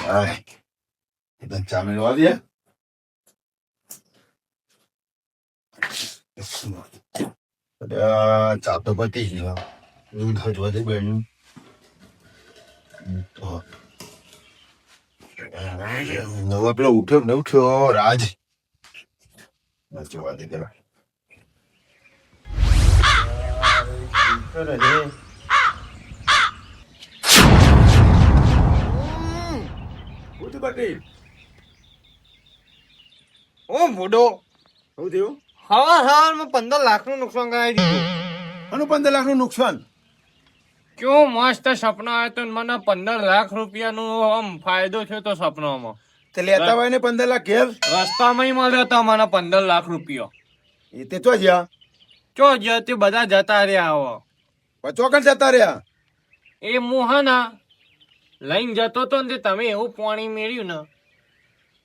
Ay, dan ચા મેળવા દે. ચા તો પતી ગઈ. દૂધ હજવા દે બેન. નવા પેલો ઉઠ્યો ને ઉઠ્યો રાજ. જોવા દે પેલા. ઓ મોડો શું થયું? હવારમાં 15 લાખનું નુકસાન કરાવી દીધું. આનું 15 લાખનું નુકસાન. કેવો મસ્ત સપનો આવ્યો તો મને 15 લાખ રૂપિયાનો આમ ફાયદો થયો તો સપનામાં. તે લેતા હોય ને 15 લાખ ઘેર રસ્તામાં મળ્યો તો મને 15 લાખ રૂપિયા. એ તે તો જ્યાં ચો જ્યાં તે બધા જતા રહ્યા હવે. ચોકડ જતા રહ્યા. એ મોહના લઈને જતો તો ને તે તમે એવું પાણી મેળ્યું ને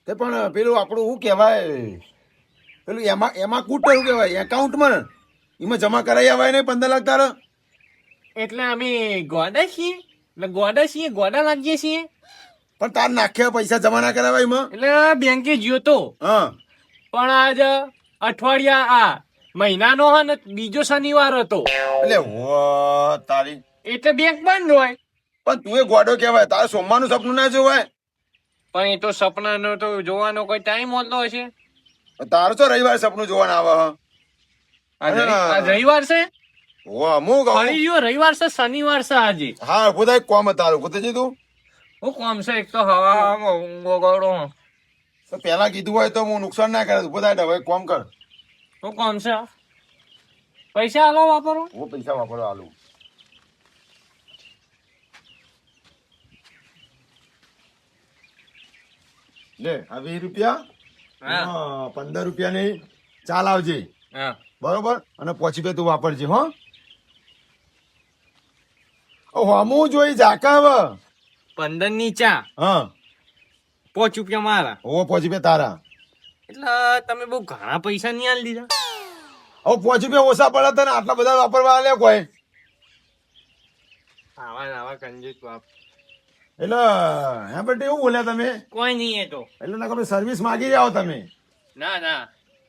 તે પણ પેલું આપણું શું કહેવાય, પેલું એમાં કૂટ શું કહેવાય, એકાઉન્ટમાં એમાં જમા કરાવી આવાય ને 15 લાખ તારા. એટલે અમે ગોડા છીએ, એટલે ગોડા લાગીએ છીએ. પણ તાર નાખ્યા પૈસા જમા ના કરાવાય એમાં. એટલે બેંકે ગયો તો હા, પણ આજ અઠવાડિયા આ મહિનાનો હે ને બીજો શનિવાર હતો એટલે તારી એટલે બેંક બંધ હોય. પણ તું એ ગોડો કહેવાય, તારે સોમવારનું સપનું ના જોવાય. પણ એ તો સપનાનો તો જોવાનો કોઈ ટાઈમ હોતો હશે. તારે તો રવિવારે સપનું જોવાના આવે. આ રવિવાર છે, હું કહું ફરી ગયો રવિવાર છે, શનિવાર છે આજે. હા બધા એક કોમ તારું પોતે તું હું કોમ છે એક તો હવામાં ગોગડો. તો પેલા કીધું હોય તો હું નુકસાન ના કરે. બધા હવે કોમ કર. હું કોમ છે પૈસા આલો વાપરો. હું પૈસા વાપરવા આલું. લે આ 20 રૂપિયા, 15 રૂપિયાની ચાલ આવજે. હા બરોબર, અને પછી બે તું વાપરજે. હો હમું જોઈ જાકા હવે 15 ની ચા, હા 5 રૂપિયા મારા. ઓ પછી બે તારા. એટલે તમે બહુ ઘણા પૈસા નહીં આલી દીધા. હવે પછી બે ઓછા પડે તને આટલા બધા વાપરવા આલે કોઈ. આવા કંજૂસ બાપ. એટલે હે બેટા એવું બોલ્યા તમે? કોઈ નહીં એ તો. એટલે ના તમે સર્વિસ માગી જાઓ તમે. ના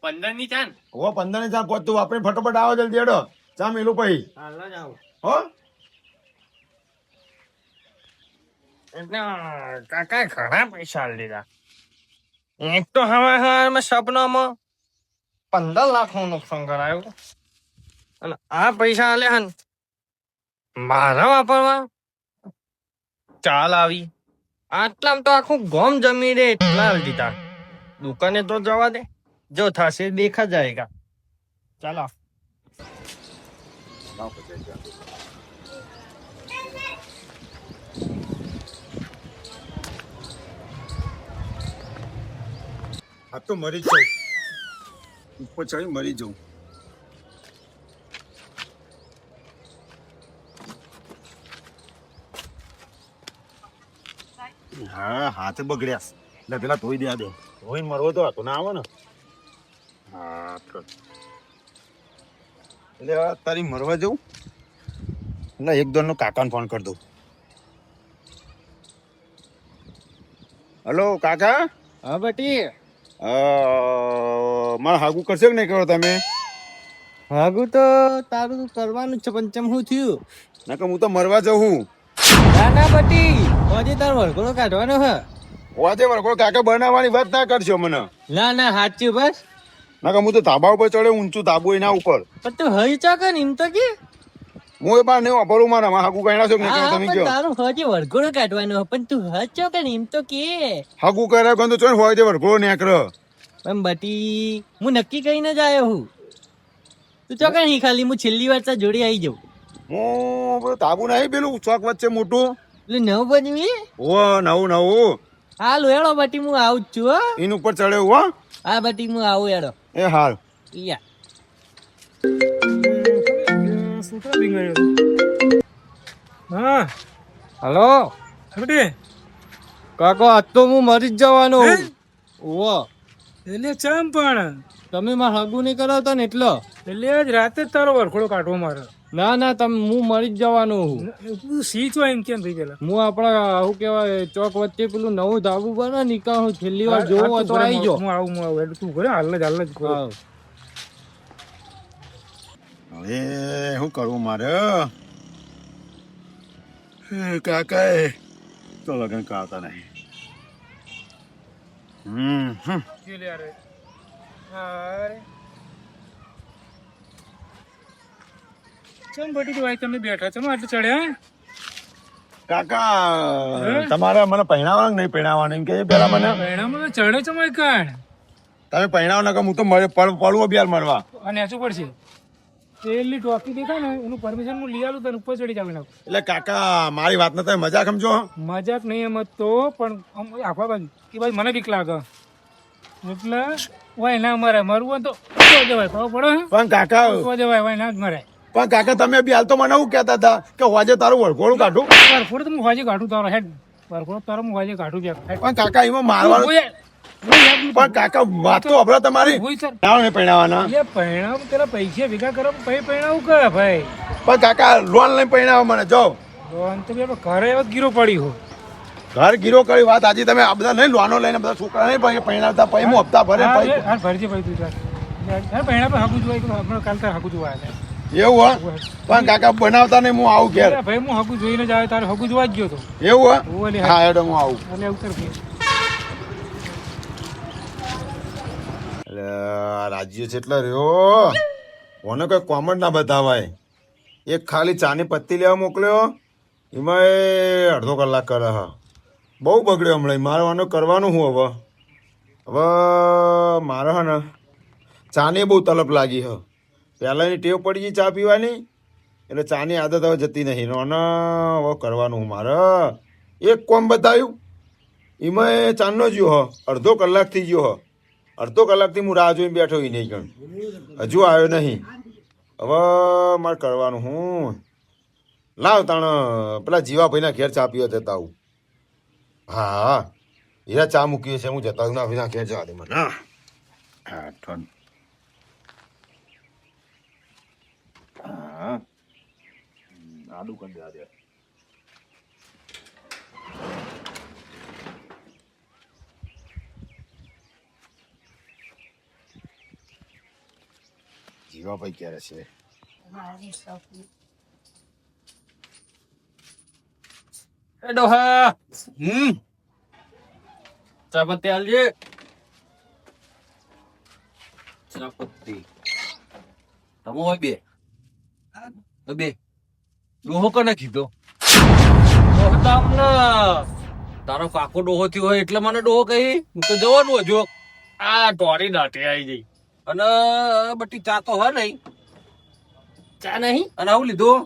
15 ની ચા ને. ઓ 15 ની ચા પોત તું વાપરી ફટોફટ આવો જલ્દી હેડો. ચા મેલું પછી. હાલ જ આવો. હો એટલે કાકા ઘણા પૈસા આલી દીધા. એક તો હવામાં સપનામાં 15 લાખનું નુકસાન કરાયું અને આ પૈસા આલે હન મારા વાપરવા ચાલ આવી. આટલામાં તો આખું ગોમ જમી દે એટલા આલી દીધા. દુકાને તો જવા દે, જો થશે દેખા જાયગા. ચાલો આ તો મરી જ જાઉં. ઉપર ચડી મરી જાઉં. હા હાથે બગડ્યા એટલે પેલા ધોઈ દે. દે ધોઈને મરવો તો હતો ના આવે ને. હા એટલે તારી મરવા જવું એટલે એક દોન નો કાકાને ફોન કરી દઉં. હલો કાકા. હા બટી. મારે હાગું કરશે કે નહીં કરો તમે? હાગું તો તારું કરવાનું છે પણ ચમ શું થયું? ના કે હું તો મરવા જાઉં. ના બટી આજે તારો વરઘોડો કાઢવાનો હે. વાજે વરઘોડો કાકા બનાવવાની વાત ના કરશો મને. ના સાચું બસ. ના કે હું તો ધાબા ઉપર ચડે, ઊંચું ધાબુ એના ઉપર. પણ તું હઈ ચાકે ને એમ તો કે હું એ બાર નહીં વાપરું. મારા હાગું કઈ છો કે નહીં તમે કહો. તારું હજી વરઘોડો કાઢવાનો પણ તું હજ ચાકે ને એમ તો કે હાગું કર્યા ગયો તો ચોય હોય તે વરઘોડો નેકરો. પણ બટી હું નક્કી કરીને જ આવ્યો હું. તું ચોકે નહીં ખાલી હું છેલ્લી વાર તાર જોડે આવી જાઉં. હું પેલું ધાબુ નહીં પેલું ચોક વચ્ચે મોટું એટલે નવું બન્યું ઓ નવું. હાલ હેડો બટી હું આવું જ છું. હો એની ઉપર ચડે હો. હા બટી હું આવું હેડો. એ હાલ. યા હા હલો બેટી કાકો આજ તો હું મરી જ જવાનો. ઓવો એટલે ચમ પણ તમે મારે હગું નહીં કરાવતા ને એટલો એટલે આજ રાતે જ તારો વરખોડો કાઢવો મારે. ના ના તમે હું મરી જ જવાનું હું. તું સી છો એમ કેમ થઈ પેલા હું આપણા શું કહેવાય ચોક વચ્ચે પેલું નવું ધાબુ બને નીકળ છેલ્લી વાર જોવું હોય તો આવી જો. હું આવું એટલે તું ઘરે હાલ જ ઘરે. હા. હવે શું કરવું મારે કાકા તો લગન કરતા નહીં. કે લે અરે અરે ચમ બટી ભાઈ તમે બેઠા છો આટલે ચડ્યા કાકા તમારે મને પહેણાવવાનું નહીં પહેણાવવાનું એમ કે પેલા મને પહેણામાં ચડે છો મેં કાઢ તમે પહેણાવો ના હું તો પડવો બી યાર મળવા. અને શું પડશે પેલી ટોકી દેખાય ને એનું પરમિશન હું લઈ આલું તને ઉપર ચડી જાવ નાખ એટલે કાકા મારી વાત તમે મજાક સમજો. મજાક નહીં એમ જ તો પણ આમ આખા બાજુ કે ભાઈ મને બીક લાગે એટલે વાય ના મરે મરવું હોય તો ઉતવા જવાય ખબર પડે પણ કાકા ઉતવા જવાય વાય ના જ મરાય પણ કાકા તમે બી હાલ તો મને એવું કહેતા હતા કે હોજે તારું વળગોળું કાઢું. પરફોડ તો હું હોજે કાઢું તારો હેડ પરફોડ તારો હું હોજે કાઢું જ પણ કાકા એમાં મારવાનું પણ કાકા વાત તો હમણાં તમારી ના નહીં પહેણાવાના. પહેણાવ પેલા પૈસા ભેગા કરો પછી પહેણાવું કરે ભાઈ પણ કાકા લોન લઈને પહેણાવો મને જો લોન તો બે ઘરે એવો જ ગીરો પડી હો ઘર ગીરો કરી વાત આજે તમે આ બધા નહીં લોનો લઈને બધા છોકરા નહીં પછી પહેણાવતા પછી હું હપ્તા ભરે પછી હા ભરજે ભાઈ તું ચાલ પહેણા પર હાકું જોવાય હમણાં કાલ તાર હાકું જોવાય એવું હા પણ કાકા બનાવતા નહીં હું આવું ઘેર ભાઈ હું હાકું જોઈને જ આવે તારે હાકું જોવા જ ગયો તો એવું હા હા એડો હું આવું. એટલે ઉતર ગયો એટલે રાજ્ય છે એટલે રહ્યો કોને કોઈ કોમન્ટ ના બતાવાય. એક ખાલી ચાની પત્તી લેવા મોકલ્યો એમાં એ અડધો કલાક કરે હા બહુ બગડ્યો હમણાં મારે આનું કરવાનું હું હવે હવે મારે હે ને ચાની બહુ તલપ લાગી હ પહેલાંની ટેવ પડી ગઈ ચા પીવાની એટલે ચાની આદત હવે જતી નહીં અને હવે કરવાનું હું મારે એક કોમ બતાવ્યું એમાં એ ચાંદનો જ્યો હ અડધો કલાકથી ગયો હ અડધો કલાકથી હું રાહ જોઈને બેઠો એ નહીં ગણ હજુ આવ્યો નહીં હવે મારે કરવાનું હું લાવ તાણ પેલા જીવાભાઈના ઘેર ચા પીવા જતા આવું. હા હા હીરા ચા મૂકીએ છે હું જતા ના વિના ઘેર જવા દે મને હા ઠંડ હા આડું કરી દેવા દે. જીવાભાઈ ક્યારે છે એ ડોહા ચા પત્તી આલજે. ચા પત્તી તમે હોય બે બે ડોહો કને કીધો ડોહો તો અમને તારો કાકો ડોહો થયો હોય એટલે મને ડોહો કહી હું તો જવાનું હજુ આ ટોરી દાટી આવી જઈ અને બટી ચા તો હે નહીં ચા નહીં અને આવું લીધું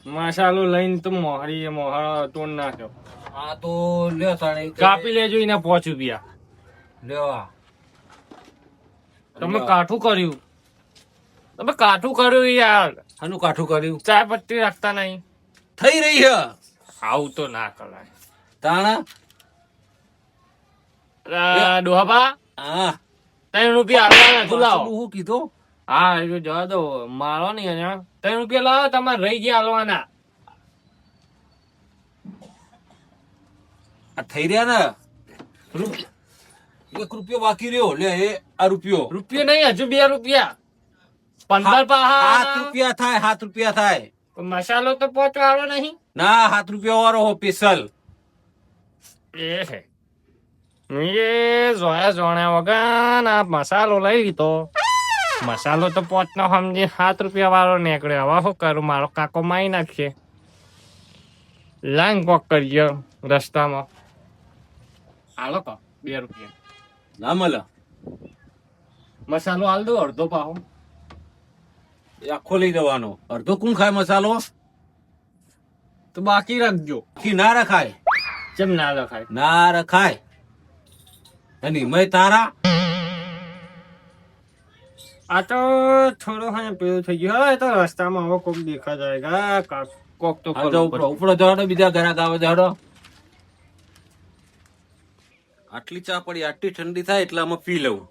મસાલો લઈને તો મોહરા તોડ નાખ્યો. આ તો લ્યો તાણે કાપી લેજો એના 5 રૂપિયા. લેવા તમે કાઠું કર્યું યાર. આનું કાઠું કર્યું ચા પત્તી રાખતા નહીં. થઈ રહી હે આવું તો ના કરાય. તાણા ડોહાબા હા 3 રૂપિયા આલવાના તું લાવો. ડોહો કીધો હા એ તો જવા દો મારો નહીં અહીંયા 3 રૂપિયા લાવો તમારે રહી ગયા આલવાના. આ થઈ રહ્યા ને એક રૂપિયો બાકી રહ્યો લે એ આ રૂપિયો રૂપિયો નહીં હજુ 2 રૂપિયા 15 પાહા 7 રૂપિયા થાય 7 રૂપિયા થાય મસાલો તો પહોંચવાડો નહીં. ના 7 રૂપિયા વાળો હો સ્પેશિયલ એ છે એ જોણ્યા વગર આ મસાલો લઈ લીધો. મસાલો તો 5 નો સમજી 7 રૂપિયા વાળો નીકળ્યો. હવે શું કરું મારો કાકો મારી નાખશે. લાઈન કોક કરજો રસ્તામાં. હાલો કો 2 રૂપિયા ના મળે મસાલો હાલ દો અડધો પાહો. એ આખો લઈ જવાનો અડધો કોણ ખાય મસાલો તો બાકી રાખજો. કે ના રખાય કેમ ના લખાય? ના રખાય અને મેં તારા આ તો થોડો હા પેલું થઈ ગયું. હવે તો રસ્તામાં હવે કોક દેખા જાય કોક તો આ તો ઉપડો જડો બીજા ઘરાક આવે જડો આટલી ચા પડી આટલી ઠંડી થાય એટલે આમાં પી લઉં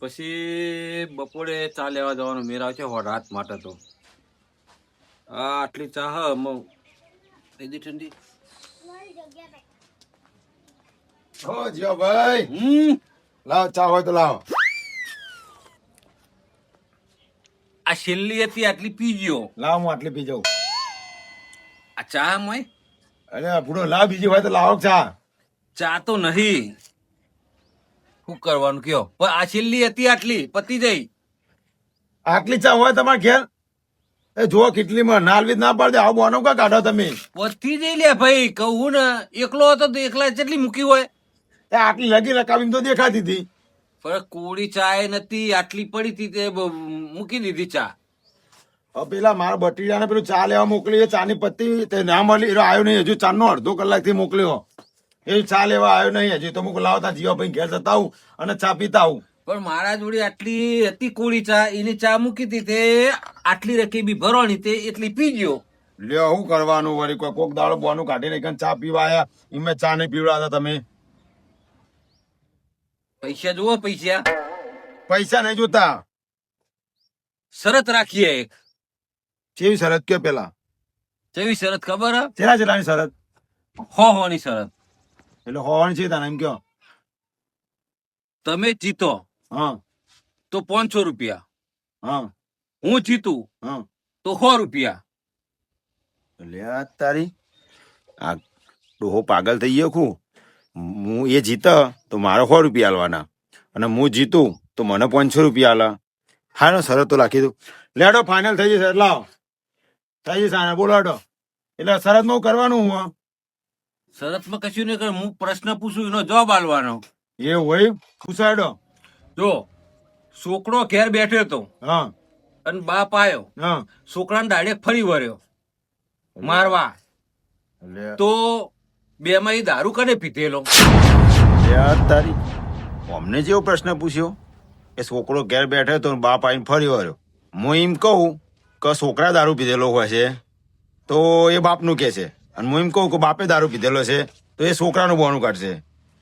પછી બપોરે ચા લેવા જવાનો મેર આવશે રાત માટે તો આ આટલી ચા હ ઠંડી ઠંડી. હો જીઓ ભાઈ, લાવ ચા હોય તો લાવ. આ છેલ્લી હતી આટલી પી ગયો. લાવ હું આટલી પી જાઉં. આ ચા મોય અરે બુડો લાવ, બીજી હોય તો લાવો ચા. ચા તો નહીં. શું કરવાનું કયો? પણ આ છેલ્લી હતી આટલી પતી જઈ. આટલી ચા હોય તમારે ઘેર? એ જુઓ કેટલી માં નાલવી ના પાડે, આવું બોનો કા કાઢો તમે? પતી જઈ લે ભાઈ, કહું ને એકલો હતો તો એકલા કેટલી મૂકી હોય. એ આટલી લગી રકાવી તો દેખાતી હતી. પણ કોળી ચા એ નથી, આટલી પડી હતી તે મૂકી દીધી ચા. હવે પેલા મારા બટીડાને પેલું ચા લેવા મોકલી, એ ચાની પત્તી તે ના મળી, એ આવ્યો નહીં હજુ. ચાનો અડધો કલાકથી મોકલ્યો, એ ચા લેવા આવ્યો નહીં હજુ. તો હું લાવતા જીવાભાઈ ઘેર જતા આવું અને ચા પીતા આવું. પણ મારા જોડે આટલી હતી કોળી ચા, એની ચા મૂકી હતી તે આટલી રકેબી ભરવાની તે એટલી પી ગયો. લ્યો શું કરવાનું વળી? કોઈ કોક દાડો બોનું કાઢીને કઈ ચા પીવા આયા, એમે ચા નહીં પીવડાતા તમે. પૈસા જુઓ, પૈસા પૈસા નહીં જોતા. શરત રાખીએ એક. કેવી શરત કયો પેલા? કેવી શરત ખબર હે? ચેલા ચેલાની શરત? હોવાની શરત. એટલે હોવાની છે તને એમ કયો? તમે જીતો હા તો 500 રૂપિયા, હા હું જીતું હા. તો 100 રૂપિયા. લે આ તારી આ ડોહો પાગલ થઈ ગયો ખું. હું એ જીત તો મારે 100 રૂપિયા આલવાના, અને હું જીતું તો મને 500 રૂપિયા આલા. હા ને શરત તો રાખી દઉં. લેડો ફાઇનલ થઈ જશે. લાવ થઈ જશે આને બોલાડો. એટલે શરતમાં હું કરવાનું હું શરતમાં કશું નહીં કર, હું પ્રશ્ન પૂછું એનો જવાબ આલવાનો. એ હોય પૂછાડો. જો છોકરો ઘેર બેઠો હતો હા અને બાપ આવ્યો, હા. છોકરાને ડાયરેક્ટ ફરી વળ્યો મારવા, તો બે માં દારૂ કને પીધેલો? યાર તારી અમને જેવો પ્રશ્ન પૂછ્યો કે છોકરો ઘેર બેઠો તો બાપ આવીને ફરી વળ્યો. હું એમ કહું કે છોકરા દારૂ પીધેલો હોય છે તો એ બાપનું કે છે, અને હું એમ કહું કે બાપે દારૂ પીધેલો છે તો એ છોકરાનું બોનું કાઢશે.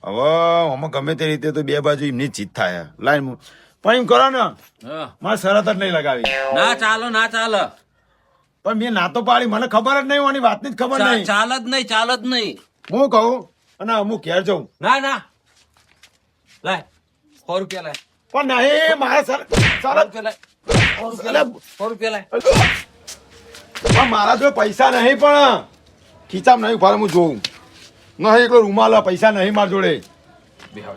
હવે આમાં ગમે તે રીતે તો બે બાજુ એમની જીત થાય. લાઈન પણ એમ કરો ને, હા. મારે શરત જ નહીં લગાવી. ના ચાલો, ના ચાલે. પણ મેં ના તો પાડી, મને ખબર જ નહીં, આની વાતની જ ખબર નહીં. ચાલ જ નહીં, ચાલ જ નહીં. હું કહું અને હું ઘેર જાઉં. ના ના લાય 100 રૂપિયા લાય. પણ નહીં મારે શરત 100 રૂપિયા લાય. 100 રૂપિયા લાય. પણ મારા જો પૈસા નહીં, પણ ખીચામાં નહીં ફરે. હું જોઉં નહીં, એકલો રૂમાલ પૈસા નહીં મારા જોડે. બેહો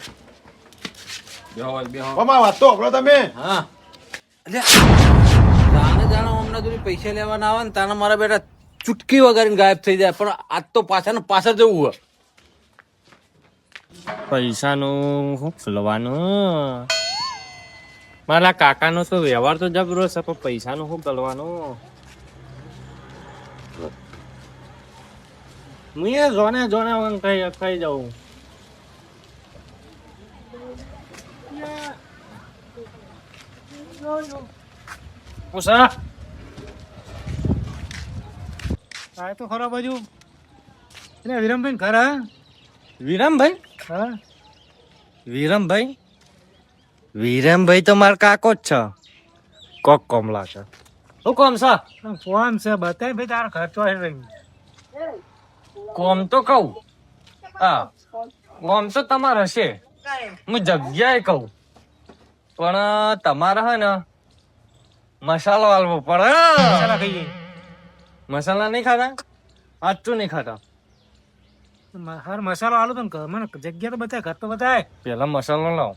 બેહો બેહો. પણ મારી વાત તો સાંભળો તમે. હા જાણે જાણે હમણાં જોડે પૈસા લેવાના આવે ને તાને મારા બેટા ચૂટકી વગાડીને ગાયબ થઈ જાય. પણ આજ તો પાછા ને પાછળ જવું હોય. પૈસાનું શું કરવાનું? મારા કાકાનો તો વ્યવહાર તો જબરો છે, પણ પૈસાનું શું કરવાનું? હું એ જોને જોને થઈ જાઉં. પૂછા આ તો ખરા બાજુ એટલે વિરમભાઈ ખરા. વિરમભાઈ? હા વિરમભાઈ? વિરમભાઈ તો મારા કાકો જ છે. કોક કોમલા છે. શું કોમ છે? ફોન છે બતાય ભાઈ, તારો ખર્ચો હે ભાઈ. કોમ તો કહું. હા કોમ તો તમારે હશે, હું જગ્યાએ કહું, પણ તમારે હે ને મસાલો આલવો પડે. મસાલા ખાઈએ. મસાલા નહીં ખાતા? આટલું નહીં ખાતા? હાર મસાલો આલો તો ને મને જગ્યા તો બતાય, ઘર તો બતાય. પેલા મસાલો લાવ.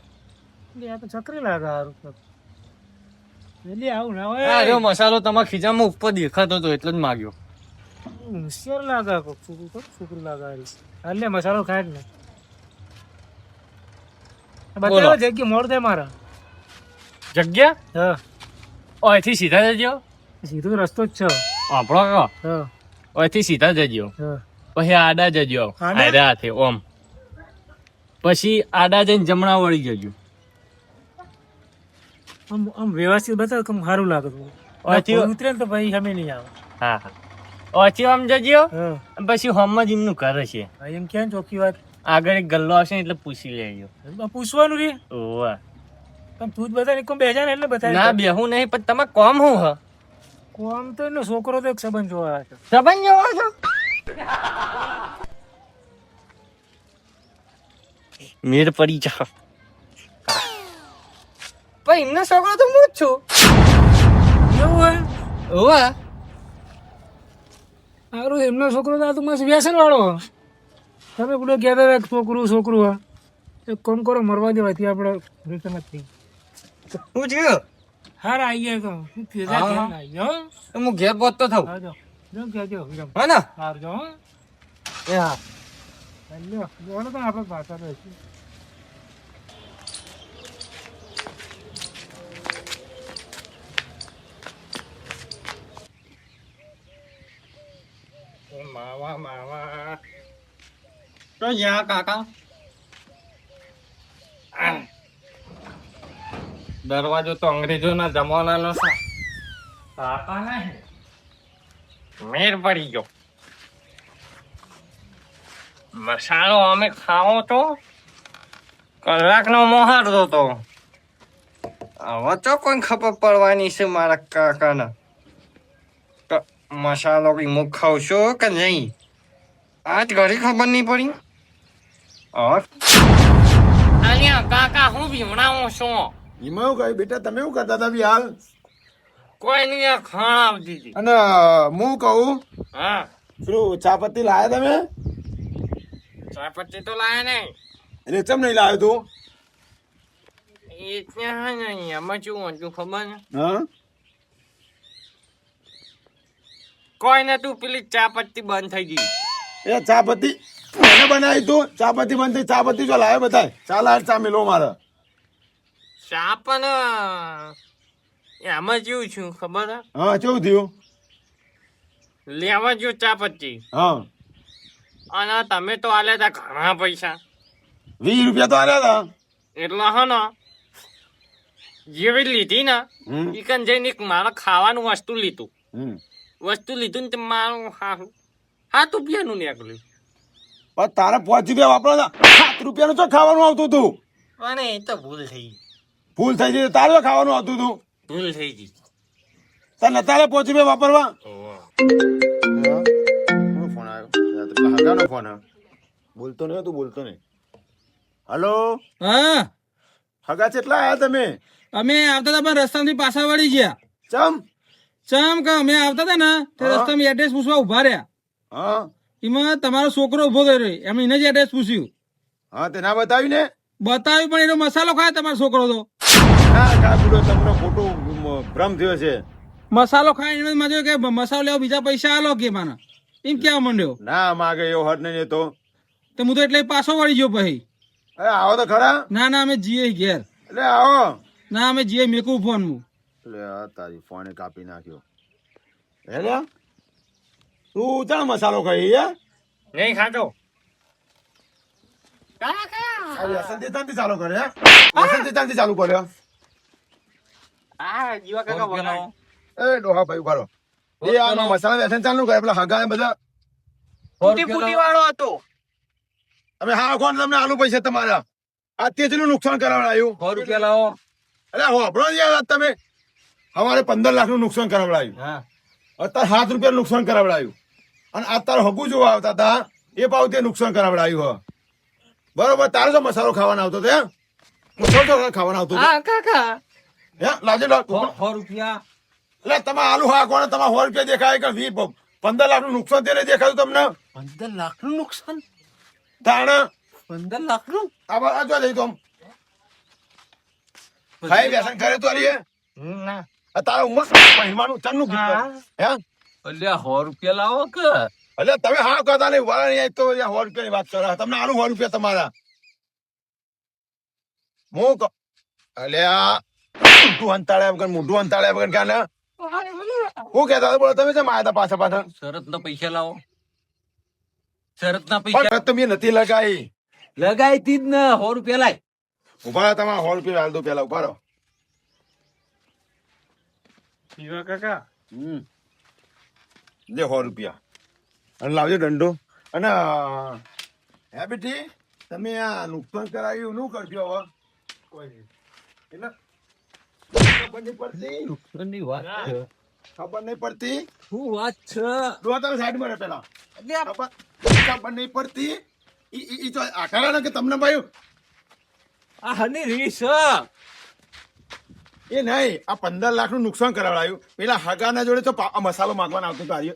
એટલે આ તો છકરી લાગે હારું. એટલે આવું ના આ હોય. જો મસાલો તમારા ખીચામાં ઉપર દેખાતો હતો એટલે જ માગ્યો. હોશિયાર લાગે કોક છોકરું, કોક છોકરું લાગે હારી. એટલે મસાલો ખાય જ ને. બતાવો જગ્યા મોડ થાય મારા. જગ્યા હા અહીંથી સીધા જજો. સીધો રસ્તો જ છે. આપણો કહો હા અહીંથી સીધા જજો, હા પછી આડા જજો. આડા? આડા હાથે ઓમ, પછી આડા જઈને જમણા વળી જજો. આમ આમ વ્યવસ્થિત બતાવો કે આમ સારું લાગે. અહીંથી ઉતરે ને તો ભાઈ અમે નહીં આવે. હા હા અહીંથી આમ જજો, હા પછી હોમ જ એમનું ઘર હશે. એમ ક્યાં ચોખ્ખી વાત. આગળ એક ગલ્લો આવશે ને એટલે પૂછી લેજો. પૂછવાનું રે ઓવા પણ તું જ બતાવે કોમ બેજા ને એટલે ના બતાવે. બેહું નહીં, પણ તમે કોમ હું હ કોમ તો એનો છોકરો તો એક સંબંધ જોવા છે. સંબંધ જોવો છો? મેર પડી જા. પણ એમનો છોકરો તો હું જ છું. એવું હોય ઓવા સારું, એમનો છોકરો તો આ તો મસ્ત વ્યસન વાળો. તમે પેલો કહેતા હતા છોકરું છોકરું હા, એક કામ કરો, મરવા દેવાય ત્યાં આપણે રિટર્ન જ થઈ. હું થયું? હાર આવી ગયા તો શું થયું? હા, ધ્યાન હા. આવી જાઓ. હું ઘેર પહોંચતો થઉં. આવજો. જો કહેજો વિરમ. હા ને? હાર જાઓ, હો. એ હા. લ્યો, જોડો તો આપણે પાછા રહીશું. માવા માવા તો જ્યાં કાકા દરવાજો તો અંગ્રેજોના જમાનાનો છે. કાકા નહીં, મેર પડી ગયો. મસાલો અમે ખાવો તો કલાકનો મોહારતો તો હવે તો કોઈ ખબર પડવાની છે મારા કાકાને. મસાલો બી મુખ ખાવશો કે નહીં આજ ઘડી ખબર નહીં પડી. અલ્યા કાકા હું ભીમણાવું છું. એમાં એવું કહ્યું બેટા, તમે એવું કરતા હતા બી હાલ? કોઈ નહીં ખાણ આવતી હતી. અને હું કહું, હા પેલું ચા પત્તી લાયા તમે? ચાપત્તી તો લાયા નહીં. એટલે ચમ નહીં લાવ્યો તું? એ ત્યાં નહીં એમાં શું હતું ખબર ને? હા, કોઈ નતું, પેલી ચાપત્તી બંધ થઈ ગઈ. એ ચા પત્તી મને બનાવી તું? ચા પત્તી બંધ થઈ? ચા પત્તી જો લાવ્યો બતાય. ચા લાય, ચા મેલો મારે. ચા પણ એમાં જેવું છું ખબર હે? હા, કેવું થયું? લેવા જો ચાપત્તી હા, અને તમે તો આલ્યા તા ઘણા પૈસા. 20 રૂપિયા તો આલ્યા હતા. એટલે હા ને જેવી લીધી ને હમ, ઈકન જઈને એક મારે ખાવાનું વસ્તુ લીધું. હમ. વસ્તુ લીધું ને તે મારું 7 રૂપિયાનું નીકળ્યું. પણ તારે 5 રૂપિયા વાપરો, 7 રૂપિયાનું તો ખાવાનું આવતું હતું. અને એ તો ભૂલ થઈ ગઈ. ભૂલ થઈ ગઈ, તારે તો ખાવાનું આવતું હતું. ભૂલ થઈ ગઈ. તને તારે 5 રૂપિયા વાપરવા. ફોન આવ્યો, હગાનો ફોન આવ્યો. બોલતો નહીં, તું બોલતો નહીં. હલો, હા, હગા કેટલા આયા તમે? અમે આવતા હતા પણ રસ્તામાંથી પાછા વળી ગયા. ચમ? ચમ કે અમે આવતા હતા ને તે હા. રસ્તામાં એડ્રેસ પૂછવા ઉભા રહ્યા. હા, એમાં તમારો છોકરો ઉભો કર્યો, એમ એને જ એડ્રેસ પૂછ્યું. હા, તે ના બતાવ્યું ને? બતાવ્યું પણ એનો મસાલો ખાય તમારો છોકરો તો. ના, કા બુડો, તમને ખોટું ભ્રમ થયો છે. મસાલો ખાય એને મજો કે મસાલો લેવા બીજા પૈસા આલો કે માના એમ કેવા માંડ્યો. ના માગે એવો હટ નહીં તો. તો હું તો એટલે પાછો વળી ગયો પછી. અરે આવો તો ખરા. ના ના અમે જીએ ઘેર. એટલે આવો. ના અમે જીએ મેકું ફોન હું. એટલે આ તારી ફોને કાપી નાખ્યો. હેલો, તું ચાલ મસાલો ખાઈ હે? નહીં ખાતો. આ વ્યસનથી તાંથી ચાલુ કરે હે? વ્યસનથી તાંથી ચાલુ કર્યો? આ જીવા કાકા બોલાવો. એ ડોહા ભાઈ ઉભારો. એ આ મસાલા વ્યસન ચાલુ કરે, પેલા હગા ને બધા. ફૂટી વાળો હતો. અમે હા કોણ તમને આલુ પૈસા તમારા? આ તેજનું નુકસાન કરાવડાયું. 100 રૂપિયા લાવો. એટલે હોભળો ને યાર તમે. અમારે 15 લાખનું નુકસાન કરાવડાયું. હા, અત્યારે 7 રૂપિયાનું નુકસાન કરાવડાયું. અને અત્યારે હગું જોવા આવતા હતા એ પાવતે નુકસાન કરાવડાયું. હ બરોબર, તારે તો મસાલો ખાવાનો આવતો હતો? મસાલો તો ખાવાનો આવતો હતો? હા કાકા. હે લાજે લો. 100 રૂપિયા. એટલે તમે આલુ હા કોને તમારે 100 રૂપિયા દેખાય કે 15 લાખનું નુકસાન તેને દેખાયું તમને? 15 લાખનું નુકસાન. તાણ 15 લાખનું. આ જો જઈ તો ખાઈ વ્યસન કરે તો અરે ના તારા ઉંમર મહિમાનું ચાલનું હા. હે? અલ્યા 100 રૂપિયા લાવો કે. એટલે તમે હા કહેતા નહીં, વળા નહીં તો 100 રૂપિયાની વાત કરો. તમને આલુ 100 રૂપિયા તમારા. હું અલ્યા મોઢું અંતાળ્યા વગર, મોઢું અંતાળ્યા વગર ક્યાં ને હું કહેતા હતા? બોલો તમે કેમ આયા હતા પાછા પાછા? શરત ના પૈસા લાવો. શરત ના પૈસા પણ તમે નથી લગાઈ. લગાઈ તી જ ને. 100 રૂપિયા લાય. ઉભા રહો, તમારા 100 રૂપિયા હાલ દો પેલા. ઉભા રહો. જીવા કાકા. લે 100 રૂપિયા અને લાવજો દંડો. અને હે બેટી, તમે આ નુકસાન કરાવ્યું શું કરજો હવે? કોઈ નહીં. એટલે પડતી. નુકસાનની વાત છે. ખબર નહીં પડતી શું વાત છે જો તમે સાઈડમાં રહે પેલા અલ્યા, ખબર નહીં પડતી ઈ તો આકારા ને કે તમને ભાઈ આ હની રીસ એ નહીં આ 15 લાખનું નુકસાન કરાવડાયું પેલા હગાના જોડે તો મસાલો માંગવાનો આવતો તો આર્ય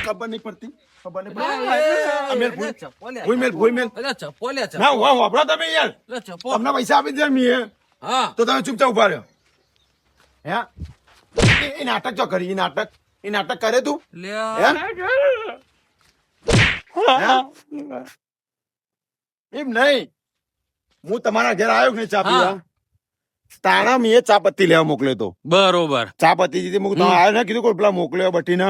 ખબર નહીં પડતી ખબર નહીં પડતી ભૂઈ મેલ ના વાહ વાપરો તમે યાર તમને પૈસા આપી દે મીએ હા તો તમે ચૂપચાપ ઉભા રહ્યો હે એ નાટક ચો કરી એ નાટક કરે તું લ્યા હે? એમ નહીં હું તમારા ઘેર આવ્યો કે નહીં ચા પીવા તાણા મેં ચા પત્તી લેવા મોકલ્યો તો બરોબર ચા પત્તી જીધી મૂક તમે આવ્યો ને કીધું કોઈ પેલા મોકલ્યો બટીને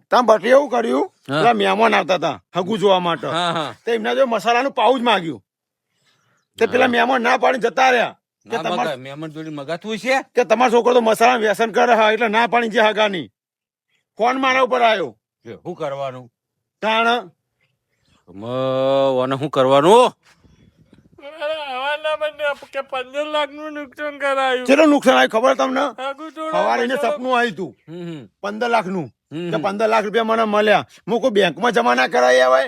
તમે બટી એવું કર્યું પેલા મહેમાન આવતા હતા હગું જોવા માટે હા હા તે એમના જો મસાલાનું પાઉચ માંગ્યું તે પેલા મહેમાન ના પાડીને જતા રહ્યા કે તમારે મહેમાન જોડી મગાતું છે કે તમારો છોકરો તો મસાલા વ્યસન કરે હા એટલે ના પાડી જે હગાની ફોન મારા ઉપર આવ્યો શું કરવાનું તાણ અને શું કરવાનું હવાના બંને કે 15 લાખનું નુકસાન કરાયું ચેટલું નુકસાન આવ્યું ખબર તમને આગુ તો સવારે એને સપનું આવ્યું તું હમ 15 લાખનું કે 15 લાખ રૂપિયા મને મળ્યા હું કોઈ બેંકમાં જમા ના કરાવી આવે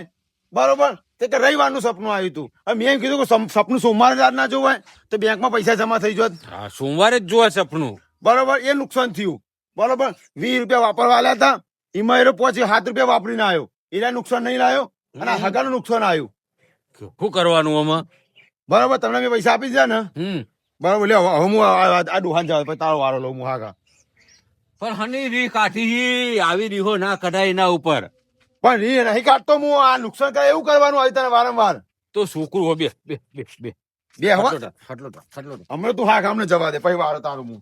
બરોબર તે કે રવિવારનું સપનું આવ્યું તું હવે મેં એમ કીધું કે સપનું સોમવારે રાત ના જોવાય તો બેંકમાં પૈસા જમા થઈ જોત હા સોમવારે જ જોવા સપનું બરોબર એ નુકસાન થયું બરોબર 20 રૂપિયા વાપરવા આલ્યા હતા એમાં એનો પહોંચી 7 રૂપિયા વાપરીને આવ્યો એના નુકસાન નહીં લાવ્યો અને આ હગાનું નુકસાન આવ્યું શું કરવાનું આમાં બરોબર તમને મેં પૈસા આપી દીધા ને બરોબર લે હવે હું આ દુહાન જાવ પછી તારો વારો લઉં હું હાગા પણ હની રી કાઠી આવી રીહો ના કઢાય એના ઉપર પણ રી નહીં કાઢતો હું આ નુકસાન કરે એવું કરવાનું આવી તને વારંવાર તો છોકરું હો બે બે બે બે બે હવા ખાટલો હમણાં તું હા ગામને જવા દે પછી વારો તારું હું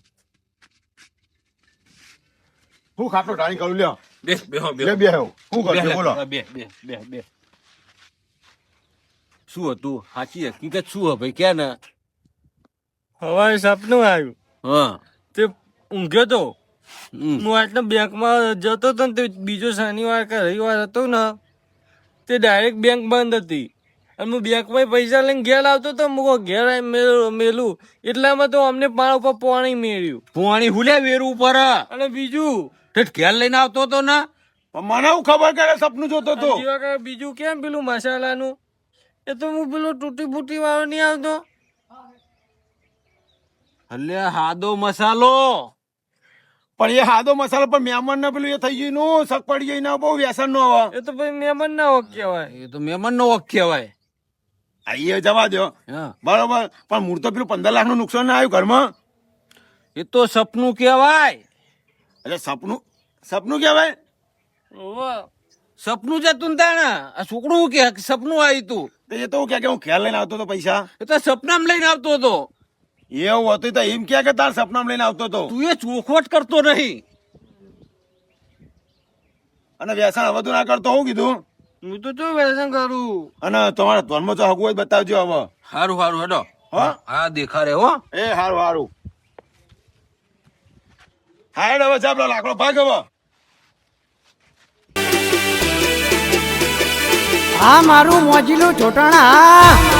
હું ખાટલો ટાણી કરું લ્યો બે બે હો બે બે બે હું કરજો બોલો બે બે બે બે શું હતું સાચી હકીકત શું હે ભાઈ ક્યાં ને હવારે સપનું આવ્યું હા તે ઊંઘ્યો તો હમ. હું આટલા બેંકમાં જતો હતો ને તે બીજો શનિવાર કે રવિવાર હતો ને તે ડાયરેક્ટ બેંક બંધ હતી અને હું બેંકમાં પૈસા લઈને ઘેર આવતો હતો હું ઘેર મેલું એટલામાં તો અમને પાણા ઉપર પાણી મેળ્યું પોણી હુલ્યા વેરું ઉપર અને બીજું ઘેર લઈને આવતો હતો ને પણ મને હું ખબર કરે સપનું જોતો તો જેવા કે બીજું કેમ પેલું મસાલાનું એ તો હું પેલું તૂટી ફૂટી વાળો નહીં આવતો અલ્યા હાદો મસાલો પણ એ હાદો મસાલો પણ મહેમાન ને પેલું એ થઈ ગયું નું શક પડી ગઈ ના બહુ વ્યસન નો હવે એ તો પછી મહેમાન ના હોક કહેવાય એ તો મહેમાન નો વખ કહેવાય આ એ જવા દો હા બરોબર પણ મૂળ તો પેલું 15 લાખનું નુકસાન ના આવ્યું ઘરમાં એ તો સપનું કહેવાય એટલે સપનું કહેવાય ઓહો. સપનું જતું ને તાણે આ છોકરું કે સપનું આવ્યું તું તો એ તો કે હું ખ્યાલ લઈને આવતો હતો પૈસા એ તો સપનામાં લઈને આવતો હતો એવું હતું તો એમ કે તાર સપનામાં લઈને આવતો હતો તું એ ચોખવટ કરતો નહીં અને વ્યસન હવે તું ના કરતો હું કીધું હું તો શું વ્યસન કરું અને તમારા ધ્વનમાં જો હગું હોય તો બતાવજો હવે સારું સારું હેડો હા હા દેખાડે હો એ હારું હારું હા હેડ હવે ચાલો લાકડો ભાગ હવે આ મારું મોજીલું ચોટાણા